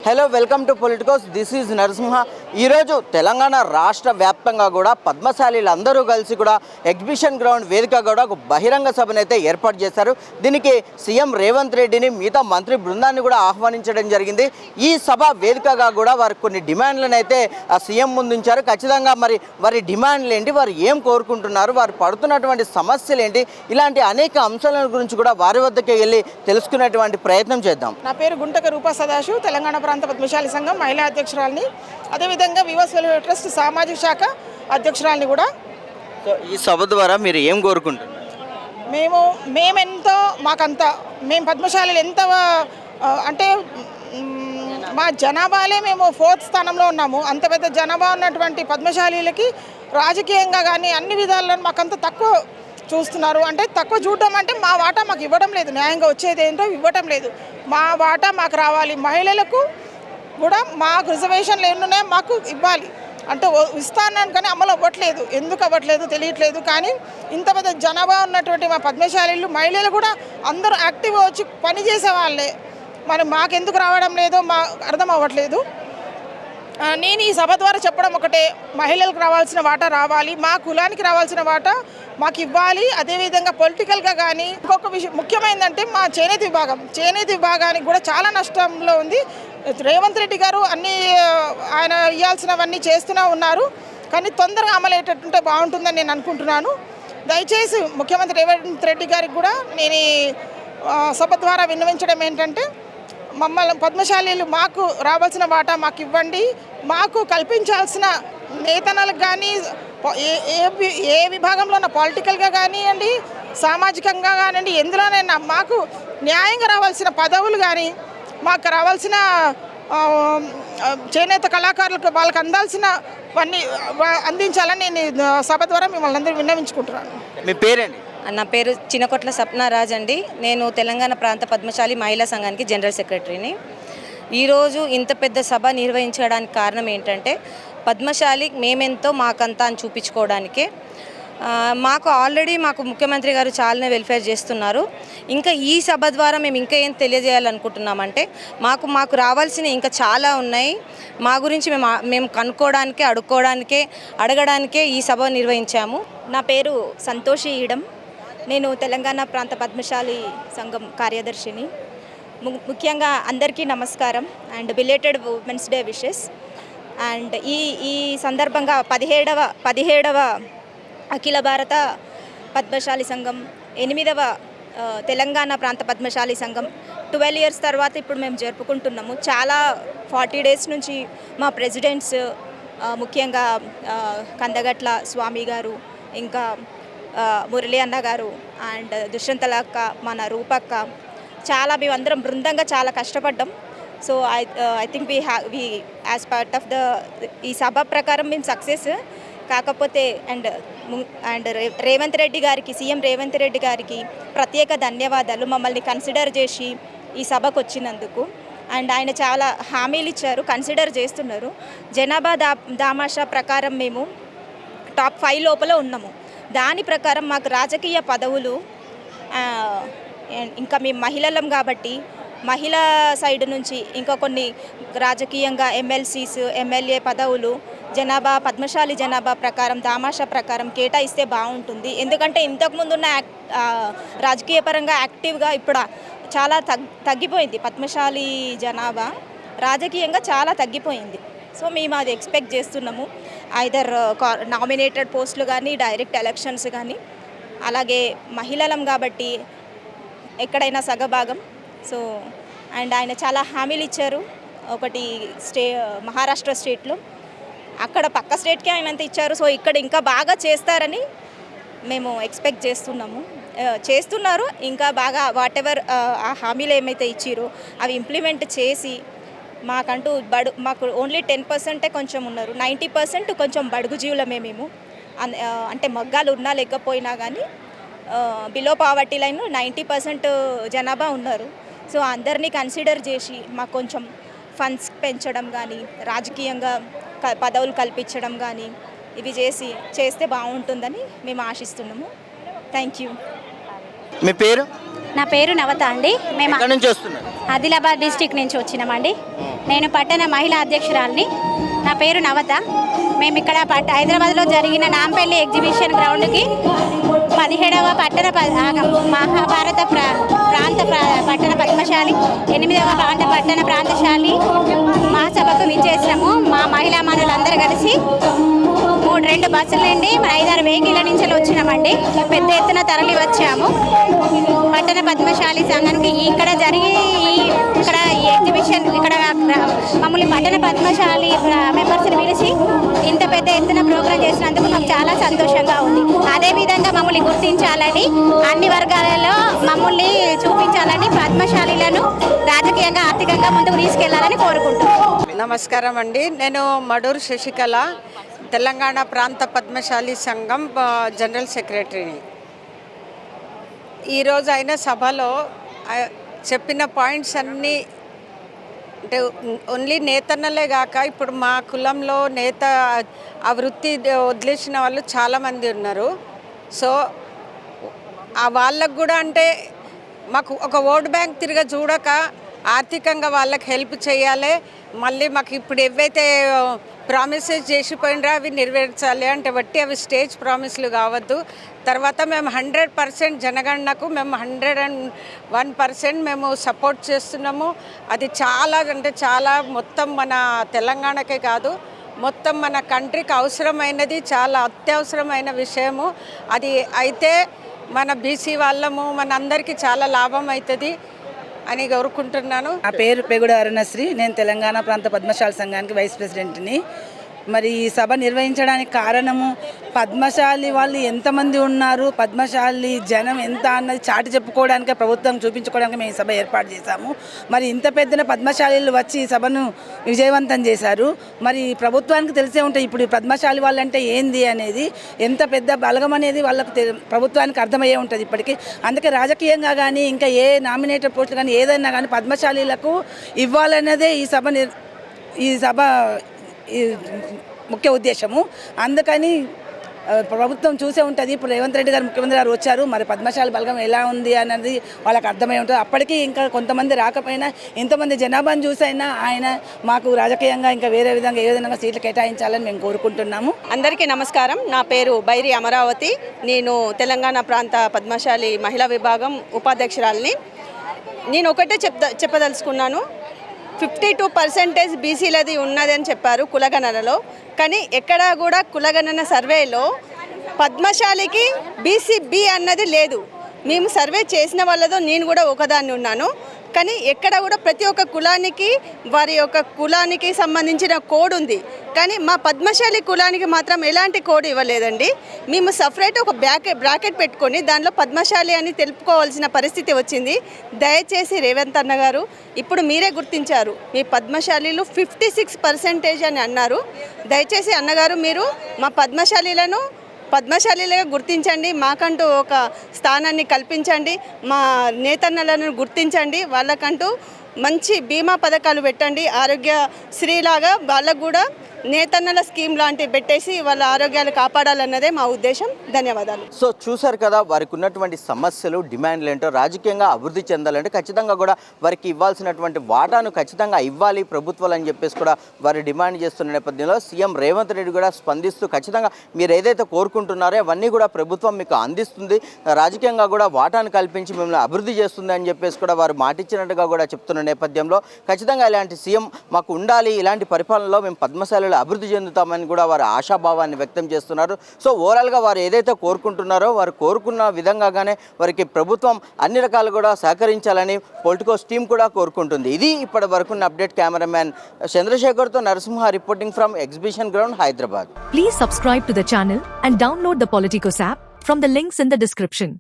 Hello welcome to Politicos. This is Narasimha. ఈరోజు తెలంగాణ రాష్ట్ర వ్యాప్తంగా కూడా పద్మశాలీలు అందరూ కలిసి కూడా ఎగ్జిబిషన్ గ్రౌండ్ వేదిక కూడా ఒక బహిరంగ సభను అయితే ఏర్పాటు చేశారు. దీనికి సీఎం రేవంత్ రెడ్డిని మిగతా మంత్రి బృందాన్ని కూడా ఆహ్వానించడం జరిగింది. ఈ సభ వేదికగా కూడా వారు కొన్ని డిమాండ్లను అయితే సీఎం ముందుంచారు. ఖచ్చితంగా మరి వారి డిమాండ్లు ఏంటి, వారు ఏం కోరుకుంటున్నారు, వారు పడుతున్నటువంటి సమస్యలు ఏంటి, ఇలాంటి అనేక అంశాల గురించి కూడా వారి వద్దకే వెళ్ళి తెలుసుకునేటువంటి ప్రయత్నం చేద్దాం. నా పేరు గుంటక రూపా సదాశివ్, తెలంగాణ ప్రాంత పద్మశాలి సంఘం మహిళా అధ్యక్షురాలిని, అదేవిధంగా వివస్ వెల్ఫేర్ ట్రస్ట్ సామాజిక శాఖ అధ్యక్షురాలిని కూడా. సో ఈ సభ ద్వారా మీరు ఏం కోరుకుంటున్నారు? మేమెంతో మేము పద్మశాలీలు ఎంత అంటే మా జనాభాలే మేము 4th స్థానంలో ఉన్నాము. అంత పెద్ద జనాభా ఉన్నటువంటి పద్మశాలీలకి రాజకీయంగా కానీ అన్ని విధాలను మాకంత తక్కువ చూస్తున్నారు. అంటే తక్కువ చూడటం అంటే మా వాటా మాకు ఇవ్వడం లేదు, న్యాయంగా వచ్చేది ఏంటో ఇవ్వటం లేదు. మా వాటా మాకు రావాలి, మహిళలకు కూడా మాకు రిజర్వేషన్లు ఎన్నున్నాయో మాకు ఇవ్వాలి అంటే ఇస్తాను కానీ అమలు అవ్వట్లేదు. ఎందుకు అవ్వట్లేదు తెలియట్లేదు. కానీ ఇంత పెద్ద జనాభా ఉన్నటువంటి మా పద్మశాలీలు మహిళలు కూడా అందరూ యాక్టివ్గా వచ్చి పనిచేసే వాళ్ళే, మరి మాకెందుకు రావడం లేదో అర్థం అవ్వట్లేదు. నేను ఈ సభ ద్వారా చెప్పడం ఒకటే, మహిళలకు రావాల్సిన వాటా రావాలి, మా కులానికి రావాల్సిన వాటా మాకు ఇవ్వాలి. అదేవిధంగా పొలిటికల్గా కానీ ఇంకొక విషయం ముఖ్యమైనదంటే మా చేనేత విభాగానికి కూడా చాలా నష్టంలో ఉంది. రేవంత్ రెడ్డి గారు ఆయన ఇవ్వాల్సినవన్నీ చేస్తూనే ఉన్నారు, కానీ తొందరగా అమలయ్యేటట్టుంటే బాగుంటుందని నేను అనుకుంటున్నాను. దయచేసి ముఖ్యమంత్రి రేవంత్ రెడ్డి గారికి కూడా నేను సభ ద్వారా విన్నవించడం ఏంటంటే, మమ్మల్ని పద్మశాలీలు మాకు రావాల్సిన వాటా మాకు ఇవ్వండి. మాకు కల్పించాల్సిన నేతనాలకు కానీ ఏ విభాగంలో ఉన్న పొలిటికల్గా కానివ్వండి, సామాజికంగా కానివ్వండి, ఎందులోనైనా మాకు న్యాయంగా రావాల్సిన పదవులు కానీ, మాకు రావాల్సిన చేనేత కళాకారులకు వాళ్ళకి అందాల్సినవన్నీ అందించాలని నేను సభ ద్వారా మిమ్మల్ని అందరూ విన్నవించుకుంటున్నాను. మీ పేరేంటి? నా పేరు చినకొట్ల సప్నారాజ్ అండి. నేను తెలంగాణ ప్రాంత పద్మశాలి మహిళా సంఘానికి జనరల్ సెక్రటరీని. ఈరోజు ఇంత పెద్ద సభ నిర్వహించడానికి కారణం ఏంటంటే, పద్మశాలి మేమెంతో మాకంతా అని చూపించుకోవడానికే. మాకు ముఖ్యమంత్రి గారు చాలానే వెల్ఫేర్ చేస్తున్నారు. ఇంకా ఈ సభ ద్వారా మేము ఇంకా ఏం తెలియజేయాలనుకుంటున్నామంటే, మాకు రావాల్సిన ఇంకా చాలా ఉన్నాయి. మా గురించి మేము కనుక్కోవడానికే అడగడానికే ఈ సభ నిర్వహించాము. నా పేరు సంతోషి ఈడం. నేను తెలంగాణ ప్రాంత పద్మశాలి సంఘం కార్యదర్శిని. ముఖ్యంగా అందరికీ నమస్కారం and belated women's day wishes. And ఈ సందర్భంగా 17వ అఖిల భారత పద్మశాలి సంఘం, 8వ తెలంగాణ ప్రాంత పద్మశాలి సంఘం 12 years తర్వాత ఇప్పుడు మేము జరుపుకుంటున్నాము. చాలా 40 days నుంచి మా ప్రెసిడెంట్స్, ముఖ్యంగా కందగట్ల స్వామి గారు, ఇంకా మురళి అన్న గారు అండ్ దుష్యంతలక్క, మన రూపక్క, చాలా మేమందరం బృందంగా చాలా కష్టపడ్డాం. So I think we as part of ఈ సభ ప్రకారం మేము సక్సెస్. కాకపోతే అండ్ రేవంత్ రెడ్డి గారికి, సీఎం రేవంత్ రెడ్డి గారికి ప్రత్యేక ధన్యవాదాలు మమ్మల్ని కన్సిడర్ చేసి ఈ సభకు వచ్చినందుకు. అండ్ ఆయన చాలా హామీలు ఇచ్చారు, కన్సిడర్ చేస్తున్నారు. జనాభా దామాషా ప్రకారం మేము టాప్ 5 లోపల ఉన్నాము. దాని ప్రకారం మాకు రాజకీయ పదవులు, ఇంకా మేము మహిళలం కాబట్టి మహిళా సైడ్ నుంచి ఇంకా కొన్ని రాజకీయంగా ఎమ్మెల్సీస్, ఎమ్మెల్యే పదవులు పద్మశాలి జనాభా ప్రకారం, దామాషా ప్రకారం కేటాయిస్తే బాగుంటుంది. ఎందుకంటే ఇంతకుముందు ఉన్న రాజకీయ పరంగా యాక్టివ్గా ఇప్పుడు చాలా తగ్గిపోయింది. పద్మశాలి జనాభా రాజకీయంగా చాలా తగ్గిపోయింది. సో మేము అది ఎక్స్పెక్ట్ చేస్తున్నాము. ఐదర్ నామినేటెడ్ పోస్టులు కానీ, డైరెక్ట్ ఎలక్షన్స్ కానీ. అలాగే మహిళలం కాబట్టి ఎక్కడైనా సగభాగం. సో అండ్ ఆయన చాలా హామీలు ఇచ్చారు. ఒకటి మహారాష్ట్ర స్టేట్లో, అక్కడ పక్క స్టేట్కి ఆయన అంత ఇచ్చారు. సో ఇక్కడ ఇంకా బాగా చేస్తారని మేము ఎక్స్పెక్ట్ చేస్తున్నారు. ఇంకా బాగా వాటెవర్ ఆ హామీలు ఏమైతే ఇచ్చారో అవి ఇంప్లిమెంట్ చేసి మాకంటూ మాకు ఓన్లీ 10% కొంచెం ఉన్నారు, 90% కొంచెం బడుగు జీవులమే మేము. అంటే మగ్గాలు ఉన్నా లేకపోయినా కానీ బిలో పావర్టీ లైన్ 90% జనాభా ఉన్నారు. సో అందరినీ కన్సిడర్ చేసి మాకు కొంచెం ఫండ్స్ పెంచడం కానీ, రాజకీయంగా పదవులు కల్పించడం కానీ ఇవి చేస్తే బాగుంటుందని మేము ఆశిస్తున్నాము. Thank you. మీ పేరు? నా పేరు నవత అండి. మేము ఎక్కడి నుంచి వస్తున్నారు? ఆదిలాబాద్ డిస్టిక్ నుంచి వచ్చినామండి. నేను పట్టణ మహిళా అధ్యక్షురాలిని. నా పేరు నవత. మేము ఇక్కడ హైదరాబాద్లో జరిగిన నాంపల్లి ఎగ్జిబిషన్ గ్రౌండ్కి 17వ మహాభారత ప్రాంత పట్టణ పద్మశాలి 8వ పట్టణ ప్రాంతశాలి మహాసభకు విచ్చేసినాము. మా మహిళా మనులందరూ కలిసి 2 బస్సుల నుండి 5-6 వెహికల్ నుంచి వచ్చినామండి. పెద్ద ఎత్తున తరలి వచ్చాము. పట్టణ పద్మశాలి సంఘానికి ఇక్కడ జరిగి ఇక్కడ ఎగ్జిబిషన్ ఇక్కడ మమ్మల్ని పట్టణ పద్మశాలి మెంబర్స్ని పిలిచి ఇంత పెద్ద ఎత్తున ప్రోగ్రాం చేసినందుకు మాకు చాలా సంతోషంగా ఉంది. అదేవిధంగా మమ్మల్ని గుర్తించాలని, అన్ని వర్గాలలో మమ్మల్ని చూపించాలని, పద్మశాలీలను రాజకీయంగా ఆర్థికంగా ముందుకు తీసుకెళ్లాలని కోరుకుంటున్నాను. నమస్కారం అండి. నేను మడూరు శశికళ, తెలంగాణ ప్రాంత పద్మశాలి సంఘం జనరల్ సెక్రటరీని. ఈరోజు అయిన సభలో చెప్పిన పాయింట్స్ అన్నీ అంటే ఓన్లీ నేతన్నలే కాక ఇప్పుడు మా కులంలో నేత ఆ వృత్తి వదిలేసిన వాళ్ళు చాలామంది ఉన్నారు. సో వాళ్ళకు కూడా అంటే మాకు ఒక ఓట్ బ్యాంక్ తిరిగి చూడక ఆర్థికంగా వాళ్ళకి హెల్ప్ చేయాలి. మళ్ళీ మాకు ఇప్పుడు ఏవైతే ప్రామిసెస్ చేసిపోయినరా అవి నెరవేర్చాలి అంటే బట్టి అవి స్టేజ్ ప్రామిస్లు కావద్దు. తర్వాత మేము 100% జనగణనకు మేము 101% మేము సపోర్ట్ చేస్తున్నాము. అది చాలా అంటే చాలా మొత్తం మన తెలంగాణకే కాదు మొత్తం మన కంట్రీకి అవసరమైనది, చాలా అత్యవసరమైన విషయము. అది అయితే మన బీసీ వాళ్ళము మన అందరికీ చాలా లాభం అవుతుంది అని కోరుకుంటున్నాను. నా పేరు పెగుడ అరుణశ్రీ. నేను తెలంగాణ ప్రాంత పద్మశాలి సంఘానికి వైస్ ప్రెసిడెంట్ని. మరి ఈ సభ నిర్వహించడానికి కారణము పద్మశాలి వాళ్ళు ఎంతమంది ఉన్నారు, పద్మశాలి జనం ఎంత అన్నది చాటి చెప్పుకోవడానికి, ప్రభుత్వం చూపించుకోవడానికి మేము ఈ సభ ఏర్పాటు చేశాము. మరి ఇంత పెద్దన పద్మశాలీలు వచ్చి ఈ సభను విజయవంతం చేశారు. మరి ప్రభుత్వానికి తెలిసే ఉంటాయి ఇప్పుడు పద్మశాలి వాళ్ళంటే ఏంది అనేది, ఎంత పెద్ద బలగం అనేది వాళ్ళకు ప్రభుత్వానికి అర్థమయ్యే ఉంటుంది ఇప్పటికీ. అందుకే రాజకీయంగా కానీ ఇంకా ఏ నామినేటెడ్ పోస్టులు కానీ ఏదైనా కానీ పద్మశాలీలకు ఇవ్వాలన్నదే ఈ సభ ముఖ్య ఉద్దేశము. అందుకని ప్రభుత్వం చూసే ఉంటుంది. ఇప్పుడు రేవంత్ రెడ్డి గారు ముఖ్యమంత్రి గారు వచ్చారు. మరి పద్మశాలి బలగం ఎలా ఉంది అన్నది వాళ్ళకి అర్థమై ఉంటుంది. అప్పటికీ ఇంకా కొంతమంది రాకపోయినా ఇంతమంది జనాభాను చూసైనా ఆయన మాకు రాజకీయంగా ఇంకా వేరే విధంగా ఏ విధంగా సీట్లు కేటాయించాలని మేము కోరుకుంటున్నాము. అందరికీ నమస్కారం. నా పేరు బైరి అమరావతి. నేను తెలంగాణ ప్రాంత పద్మశాలి మహిళా విభాగం ఉపాధ్యక్షురాలిని. నేను ఒకటే చెప్పదలుచుకున్నాను. 52% బీసీలది ఉన్నదని చెప్పారు కులగణనలో. కానీ ఎక్కడా కూడా కులగణన సర్వేలో పద్మశాలికి బీసీ అన్నది లేదు. మేము సర్వే చేసిన వాళ్ళతో నేను కూడా ఒకదాన్ని ఉన్నాను. కానీ ఎక్కడ కూడా ప్రతి ఒక్క కులానికి వారి యొక్క కులానికి సంబంధించిన కోడ్ ఉంది. కానీ మా పద్మశాలి కులానికి మాత్రం ఎలాంటి కోడ్ ఇవ్వలేదండి. మేము సపరేట్ ఒక బ్రాకెట్ పెట్టుకొని దానిలో పద్మశాలి అని తెలుపుకోవాల్సిన పరిస్థితి వచ్చింది. దయచేసి రేవంత్ అన్న గారు ఇప్పుడు మీరే గుర్తించారు, మీ పద్మశాలీలు 56% అని అన్నారు. దయచేసి అన్నగారు మీరు మా పద్మశాలీలుగా గుర్తించండి, మాకంటూ ఒక స్థానాన్ని కల్పించండి, మా నేతన్నలను గుర్తించండి, వాళ్ళకంటూ మంచి బీమా పథకాలు పెట్టండి. ఆరోగ్యశ్రీలాగా వాళ్ళకు కూడా నేతన్నల స్కీమ్ లాంటివి పెట్టేసి వాళ్ళ ఆరోగ్యాలు కాపాడాలన్నదే మా ఉద్దేశం. ధన్యవాదాలు. సో చూశారు కదా వారికి ఉన్నటువంటి సమస్యలు, డిమాండ్లు ఏంటో. రాజకీయంగా అభివృద్ధి చెందాలంటే ఖచ్చితంగా కూడా వారికి ఇవ్వాల్సినటువంటి వాటాను ఖచ్చితంగా ఇవ్వాలి ప్రభుత్వాలు అని చెప్పేసి కూడా వారు డిమాండ్ చేస్తున్న నేపథ్యంలో సీఎం రేవంత్ రెడ్డి కూడా స్పందిస్తూ ఖచ్చితంగా మీరు ఏదైతే కోరుకుంటున్నారో అవన్నీ కూడా ప్రభుత్వం మీకు అందిస్తుంది, రాజకీయంగా కూడా వాటాను కల్పించి మిమ్మల్ని అభివృద్ధి చేస్తుంది అని చెప్పేసి కూడా వారు మాటిచ్చినట్టుగా కూడా చెప్తున్న నేపథ్యంలో ఖచ్చితంగా ఇలాంటి సీఎం మాకు ఉండాలి, ఇలాంటి పరిపాలనలో మేము పద్మశాలిలో అభివృద్ధి చెందుతామని కూడా వారు ఆశాభావాన్ని వ్యక్తం చేస్తున్నారు. సో ఓవరాల్గా వారు ఏదైతే కోరుకుంటున్నారో వారు కోరుకున్న విధంగానే వారికి ప్రభుత్వం అన్ని రకాలు కూడా సహకరించాలని పొలిటికోస్ టీం కూడా కోరుకుంటుంది. ఇది ఇప్పటి వరకున్న అప్డేట్. కెమెరామ్యాన్ చంద్రశేఖర్తో Narasimha reporting from exhibition ground, Hyderabad. Please subscribe to the channel and download the Politicos app from the links in the description.